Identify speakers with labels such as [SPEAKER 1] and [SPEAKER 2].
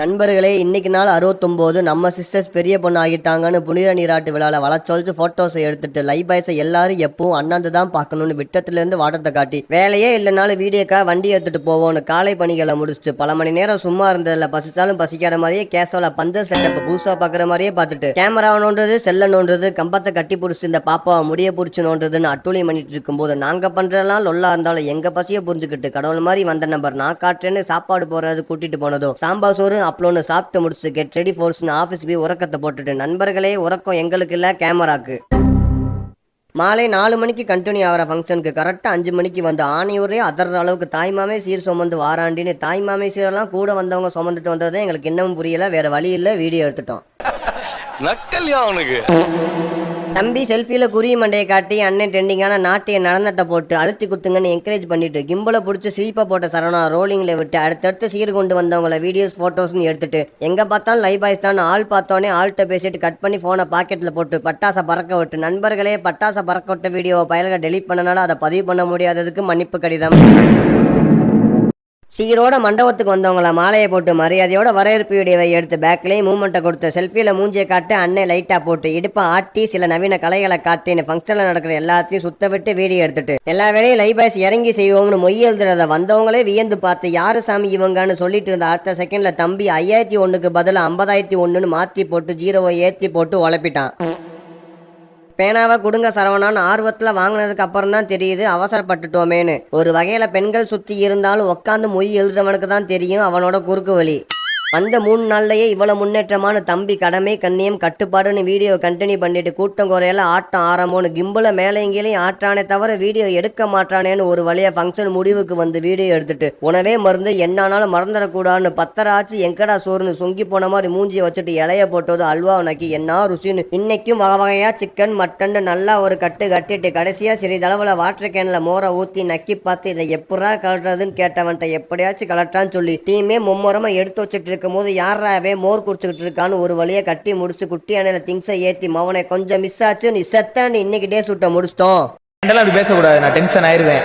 [SPEAKER 1] நண்பர்களே, இன்னைக்கு நாள் 69 நம்ம சிஸ்டர்ஸ் பெரிய பொண்ணு ஆகிட்டாங்கன்னு புனித நீராட்டு விழால வளச்சொலிச்சு போட்டோஸை எடுத்துட்டு லைவ் பாய்ஸை எல்லாரும் எப்பவும் அண்ணாந்து தான் பார்க்கணும்னு விட்டத்துல வாட்டத்தை காட்டி வேலையே இல்லைனாலும் வீடியோக்கா வண்டி எடுத்துட்டு போவோம்னு காலை பணிகளை முடிச்சுட்டு பல மணி நேரம் சும்மா இருந்ததில்ல, பசிச்சாலும் பசிக்காத மாதிரியே கேசவல பந்தல் செட்டப் புதுசா பாக்குற மாதிரியே பார்த்துட்டு கேமரா நோன்றது செல்ல நோன்றது கம்பத்தை கட்டி பிடிச்சி இந்த பாப்பாவை முடிய பிடிச்சி நோன்றதுன்னு அட்டூழியம் பண்ணிட்டு இருக்கும்போது நாங்க பண்றதெல்லாம் லொல்லா இருந்தாலும் எங்க பசியை புரிஞ்சுக்கிட்டு கடவுள் மாதிரி வந்த நம்பர் நான் காட்டுறேன்னு சாப்பாடு போறது கூட்டிட்டு போனதோ சாம்பார் சோறு அப்ளோன்னு சாப்பிட்டு முடிச்சு கெட் ரெடி ஃபோர்ஸ்னு ஆஃபீஸ் போய் உறக்கத்தை போட்டுட்டு நண்பர்களே உறக்கம் எங்களுக்கு இல்லை கேமராக்கு. மாலை 4 மணிக்கு கண்டினியூ ஆகிற ஃபங்க்ஷனுக்கு கரெக்டாக 5 மணிக்கு வந்து ஆணையூரே அதர்ற அளவுக்கு தாய்மாமே சீர் சுமந்து வாராண்டின்னு தாய்மாமே சீரெல்லாம் கூட வந்தவங்க சுமந்துட்டு வந்ததே எங்களுக்கு இன்னமும் புரியல. வேற வழி இல்லை, வீடியோ எடுத்துட்டோம்.
[SPEAKER 2] நக்கல்யா அவனுக்கு.
[SPEAKER 1] தம்பி செல்ஃபியில் குறி மண்டையை காட்டி அண்ணன் ட்ரெண்டிங்கான நாட்டிய நடனத்தை போட்டு அழுத்தி குத்துங்கன்னு என்கரேஜ் பண்ணிட்டு கிம்பலை பிடிச்சி சீப்பை போட்ட சரணா ரோலிங்கில் விட்டு அடுத்தடுத்து சீர் கொண்டு வந்தவங்கள வீடியோஸ் ஃபோட்டோஸ்னு எடுத்துட்டு எங்கே பார்த்தாலும் லைவ் பாய்ஸ் தான் ஆள் பார்த்தோன்னே ஆள்கிட்ட பேசிட்டு கட் பண்ணி ஃபோனை பாக்கெட்டில் போட்டு பட்டாசை பறக்க விட்டு நண்பர்களே பட்டாசை பறக்க விட்ட வீடியோவை பயலுக டெலீட் பண்ணனால அதை பதிவு பண்ண முடியாததுக்கு மன்னிப்பு கடிதம். சீரோட மண்டபத்துக்கு வந்தவங்கள மாலையை போட்டு மரியாதையோட வரவேற்பு வீடியோவை எடுத்து பேக்லேயும் மூமெண்ட்டை கொடுத்து செல்ஃபியில் மூஞ்சியை காட்டு அண்ணன் லைட்டாக போட்டு இடுப்பை ஆட்டி சில நவீன கலைகளை காட்டின்னு ஃபங்க்ஷனில் நடக்கிற எல்லாத்தையும் சுத்த விட்டு வீடியோ எடுத்துட்டு எல்லா வேலையும் லைவ் பாய்ஸ் இறங்கி செய்வோம்னு மொய் எழுதுறத வந்தவங்களே வியந்து பார்த்து யாரு சாமி இவங்கன்னு சொல்லிட்டு இருந்த அடுத்த செகண்ட்ல தம்பி 5001க்கு பதில் 50,001ன்னு மாற்றி போட்டு 0வை ஏற்றி போட்டு உழப்பிட்டான். பேனாவை கொடுங்க சரவணான்னு ஆர்வத்தில் வாங்கினதுக்கு அப்புறம் தான் தெரியுது அவசரப்பட்டுட்டோமேன்னு. ஒரு வகையில் பெண்கள் சுற்றி இருந்தாலும் உட்காந்து மொய் எழுதுறவனுக்கு தான் தெரியும் அவனோட குறுக்கு வழி. அந்த 3 நாள்லயே இவ்வளவு முன்னேற்றமான தம்பி கடமை கண்ணியம் கட்டுப்பாடுன்னு வீடியோ கண்டினியூ பண்ணிட்டு கூட்டம் குறையில ஆட்டம் ஆரம்பம்னு கிம்பல மேலே எங்கேயும் ஆற்றானே தவிர வீடியோ எடுக்க மாட்டானேன்னு ஒரு வழியா ஃபங்க்ஷன் முடிவுக்கு வந்து வீடியோ எடுத்துட்டு உணவே மருந்து என்னானாலும் மறந்துடக்கூடாதுன்னு பத்தராச்சு எங்கடா சோறுன்னு சொங்கி போன மாதிரி மூஞ்சியை வச்சுட்டு இலைய போட்டது அல்வாவை நக்கி என்ன ருசின்னு இன்னைக்கும் வகை வகையா சிக்கன் மட்டன் நல்லா ஒரு கட்டு கட்டிட்டு கடைசியா சிறிதளவுல வாட்டர் கேன்ல மோரை ஊத்தி நக்கி பார்த்து இதை எப்படா கலட்டுறதுன்னு கேட்டவன்ட்ட எப்படியாச்சும் கலட்டான்னு சொல்லி டீமே மும்முரமா எடுத்து வச்சுட்டு போது யாராவே மோர் குடிச்சுக்கிட்டு இருக்கான்னு ஒரு வழியை கட்டி முடிச்சு குட்டி அணையில திங்ஸை ஏத்தி மவனை கொஞ்சம் மிஸ் ஆச்சு நீ செத்தான்னு இன்னைக்கு டே சுட்ட முடிச்சிட்டோம்.
[SPEAKER 3] அப்படி பேசக்கூடாது, நான் டென்ஷன் ஆயிருவேன்.